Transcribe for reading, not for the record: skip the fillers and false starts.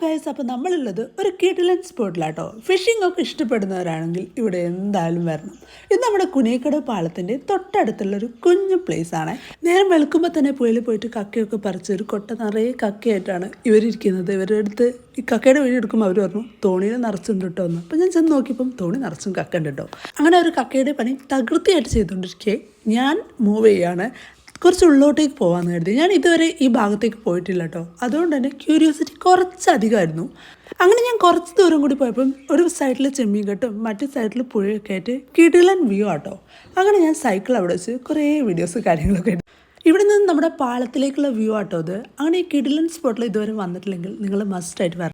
Guys, അപ്പോൾ നമ്മളുള്ളത് ഒരു കിടിലൻ സ്പോട്ടിലാട്ടോ. ഫിഷിംഗ് ഒക്കെ ഇഷ്ടപ്പെടുന്നവരാണെങ്കിൽ ഇവിടെ എന്തായാലും വരണം. ഇത് നമ്മുടെ കുനിയക്കട പാലത്തിൻ്റെ തൊട്ടടുത്തുള്ളൊരു കുഞ്ഞു പ്ലേസ് ആണ്. നേരം വെളുക്കുമ്പോൾ തന്നെ പുഴയിൽ പോയിട്ട് കക്കയൊക്കെ പറിച്ച് ഒരു കൊട്ട നിറയെ കക്കയായിട്ടാണ് ഇവരിയ്ക്കുന്നത്. ഇവരുടെ അടുത്ത് ഈ കക്കയുടെ വീഡിയോ എടുക്കുമ്പോൾ അവർ പറഞ്ഞു തോണിയിൽ നിറച്ചുണ്ട് കേട്ടോ എന്ന്. അപ്പോൾ ഞാൻ ചെന്ന് നോക്കിയപ്പം തോണി നിറച്ചും കക്ക ഉണ്ട് കേട്ടോ. അങ്ങനെ ഒരു കക്കയുടെ പണി തകൃതിയായിട്ട് ചെയ്തുകൊണ്ടിരിക്കെ ഞാൻ മൂവ് ചെയ്യാണ്. കുറച്ച് ഉള്ളോട്ടേക്ക് പോകാമെന്ന് കരുതി. ഞാൻ ഇതുവരെ ഈ ഭാഗത്തേക്ക് പോയിട്ടില്ല കേട്ടോ. അതുകൊണ്ട് തന്നെ ക്യൂരിയോസിറ്റി കുറച്ചധികമായിരുന്നു. അങ്ങനെ ഞാൻ കുറച്ച് ദൂരം കൂടി പോയപ്പം ഒരു സൈഡിൽ ചെമ്മീൻ കെട്ടും മറ്റു സൈഡിൽ പുഴയൊക്കെ ആയിട്ട് കിടിലൻ വ്യൂ ആട്ടോ. അങ്ങനെ ഞാൻ സൈക്കിൾ അവിടെ വെച്ച് കുറേ വീഡിയോസ് കാര്യങ്ങളൊക്കെ എടുത്തു. ഇവിടെ നിന്ന് നമ്മുടെ പാലത്തിലേക്കുള്ള വ്യൂ ആട്ടോ അത്. അങ്ങനെ ഈ കിടിലൻ സ്പോട്ടിൽ ഇതുവരെ വന്നിട്ടില്ലെങ്കിൽ നിങ്ങൾ മസ്റ്റായിട്ട് വരണം.